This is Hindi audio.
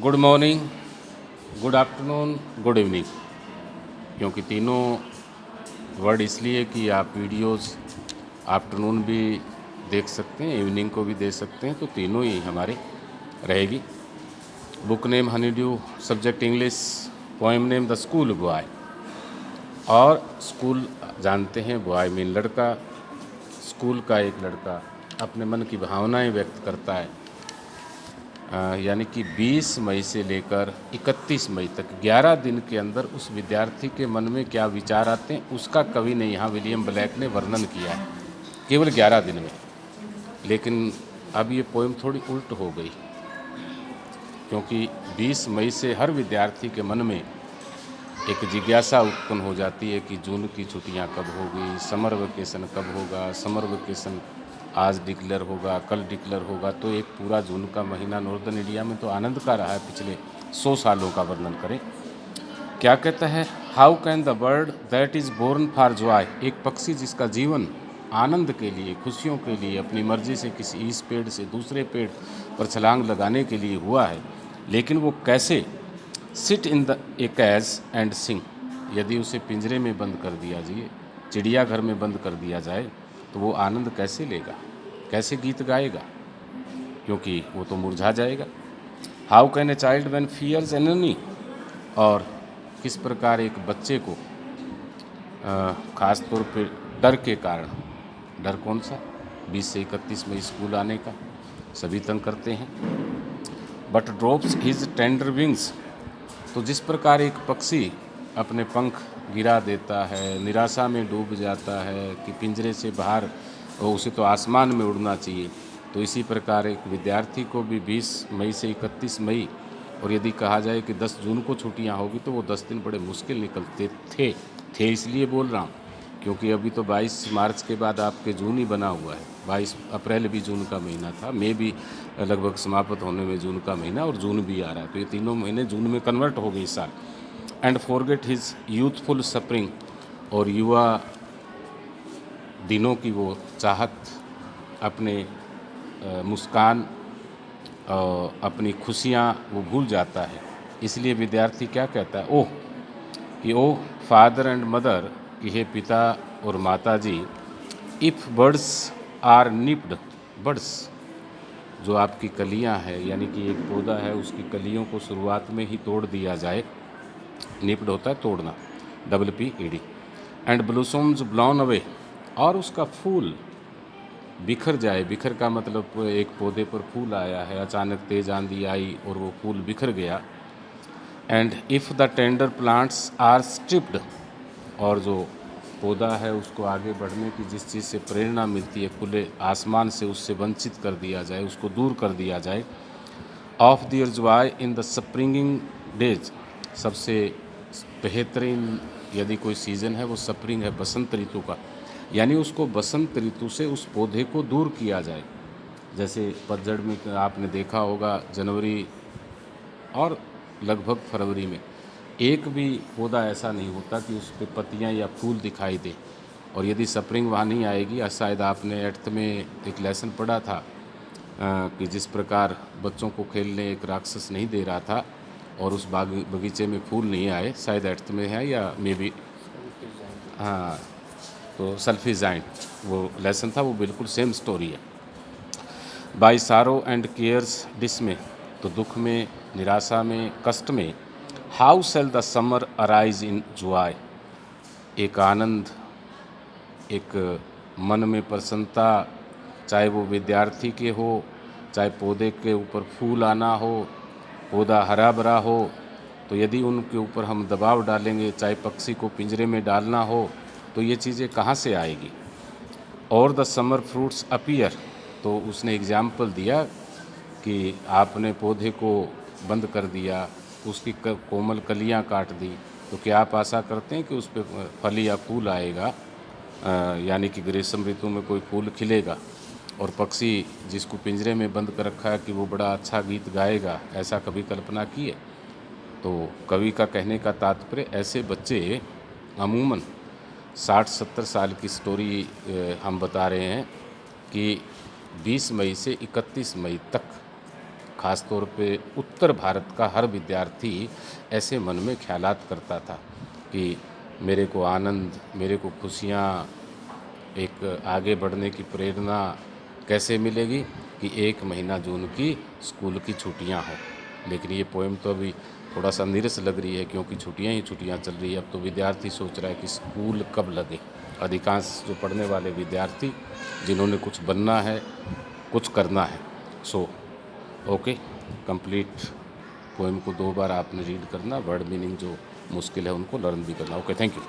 Good morning, good afternoon, good evening. क्योंकि तीनों वर्ड इसलिए कि आप वीडियोस आफ्टरनून भी देख सकते हैं, इवनिंग को भी दे सकते हैं, तो तीनों ही हमारे रहेगी। Book name Honey due, subject English, poem name the school boy. और स्कूल जानते हैं, बॉय मीन लड़का, स्कूल का एक लड़का अपने मन की भावनाएं व्यक्त करता है। यानी कि 20 मई से लेकर 31 मई तक 11 दिन के अंदर उस विद्यार्थी के मन में क्या विचार आते हैं, उसका कवि ने यहाँ विलियम ब्लैक ने वर्णन किया है केवल 11 दिन में। लेकिन अब ये पोएम थोड़ी उल्ट हो गई, क्योंकि 20 मई से हर विद्यार्थी के मन में एक जिज्ञासा उत्पन्न हो जाती है कि जून की छुट्टियां कब होगी, समर वेकेशन कब होगा, समर वेकेशन आज डिक्लेयर होगा, कल डिक्लेयर होगा। तो एक पूरा जून का महीना नॉर्दर्न इंडिया में तो आनंद का रहा है, पिछले 100 सालों का वर्णन करें। क्या कहता है, how can the bird that is born for joy, एक पक्षी जिसका जीवन आनंद के लिए, खुशियों के लिए, अपनी मर्जी से किसी इस पेड़ से दूसरे पेड़ पर छलांग लगाने के लिए हुआ है, लेकिन वो कैसे sit in the a cage and sing, यदि उसे पिंजरे में बंद कर दिया जाए, चिड़ियाघर में बंद कर दिया जाए, तो वो आनंद कैसे लेगा, कैसे गीत गाएगा, क्योंकि वो तो मुरझा जाएगा। How can a child when fears any, और किस प्रकार एक बच्चे को ख़ास तौर पे डर के कारण, डर कौन सा, 20 से 31 में स्कूल आने का, सभी तंग करते हैं। But drops his tender wings, तो जिस प्रकार एक पक्षी अपने पंख गिरा देता है, निराशा में डूब जाता है कि पिंजरे से बाहर, उसे तो आसमान में उड़ना चाहिए, तो इसी प्रकार एक विद्यार्थी को भी 20 मई से 31 मई, और यदि कहा जाए कि 10 जून को छुट्टियां होगी, तो वो 10 दिन बड़े मुश्किल निकलते थे इसलिए बोल रहा हूँ, क्योंकि अभी तो 22 मार्च के बाद आपके जून ही बना हुआ है। 22 अप्रैल भी जून का महीना था, मई भी लगभग समाप्त होने में जून का महीना, और जून भी आ रहा है, तो ये तीनों महीने जून में कन्वर्ट हो गए इस साल। And forget his youthful suffering, और युवा दिनों की वो चाहत, अपने मुस्कान और अपनी खुशियाँ वो भूल जाता है। इसलिए विद्यार्थी क्या कहता है, ओह, कि ओह फादर एंड मदर, कि हे पिता और माता जी, if birds are nipped, birds जो आपकी कलियां हैं, यानी कि एक पौधा है, उसकी कलियों को शुरुआत में ही तोड़ दिया जाए, निप्ड होता है तोड़ना, PPED, एंड ब्लूसम्स ब्लॉन अवे, और उसका फूल बिखर जाए, बिखर का मतलब एक पौधे पर फूल आया है, अचानक तेज आंधी आई और वो फूल बिखर गया। And if the tender plants are stripped, और जो पौधा है उसको आगे बढ़ने की जिस चीज़ से प्रेरणा मिलती है, खुले आसमान से उससे वंचित कर दिया जाए, उसको दूर कर दिया जाए। Of their joy in the springing days, सबसे बेहतरीन यदि कोई सीज़न है वो स्प्रिंग है, बसंत ऋतु का, यानी उसको बसंत ऋतु से उस पौधे को दूर किया जाए। जैसे पतझड़ में आपने देखा होगा, जनवरी और लगभग फरवरी में एक भी पौधा ऐसा नहीं होता कि उस पर पत्तियाँ या फूल दिखाई दे, और यदि स्प्रिंग वहाँ नहीं आएगी, शायद आपने 8th में एक लेसन पढ़ा था कि जिस प्रकार बच्चों को खेलने एक राक्षस नहीं दे रहा था और उस बगीचे में फूल नहीं आए, शायद 8th में है या मे बी, हाँ, तो सल्फिजाइन वो लेसन था, वो बिल्कुल सेम स्टोरी है। By sorrow and cares dismay, तो दुख में, निराशा में, कष्ट में, how shall the summer arise in joy, एक आनंद, एक मन में प्रसन्नता, चाहे वो विद्यार्थी के हो, चाहे पौधे के ऊपर फूल आना हो, पौधा हरा भरा हो, तो यदि उनके ऊपर हम दबाव डालेंगे, चाहे पक्षी को पिंजरे में डालना हो, तो ये चीज़ें कहाँ से आएगी। और द समर फ्रूट्स अपीयर, तो उसने एग्जाम्पल दिया कि आपने पौधे को बंद कर दिया, उसकी कोमल कलियां काट दी, तो क्या आप आशा करते हैं कि उस पर फल या फूल आएगा, यानी कि ग्रीष्म ऋतु में कोई फूल खिलेगा। और पक्षी जिसको पिंजरे में बंद कर रखा है कि वो बड़ा अच्छा गीत गाएगा, ऐसा कभी कल्पना की है। तो कवि का कहने का तात्पर्य, ऐसे बच्चे अमूमन 60-70 साल की स्टोरी हम बता रहे हैं कि 20 मई से 31 मई तक ख़ास तौर पे उत्तर भारत का हर विद्यार्थी ऐसे मन में ख़्यालात करता था कि मेरे को आनंद, मेरे को खुशियाँ, एक आगे बढ़ने की प्रेरणा कैसे मिलेगी कि 1 महीना जून की स्कूल की छुट्टियां हो। लेकिन ये पोएम तो अभी थोड़ा सा नीरस लग रही है क्योंकि छुट्टियां ही छुट्टियां चल रही है। अब तो विद्यार्थी सोच रहा है कि स्कूल कब लगे। अधिकांश जो पढ़ने वाले विद्यार्थी जिन्होंने कुछ बनना है, कुछ करना है। सो ओके, कंप्लीट पोएम को 2 बार आपने रीड करना, वर्ड मीनिंग जो मुश्किल है उनको लर्न भी करना। Okay, thank you.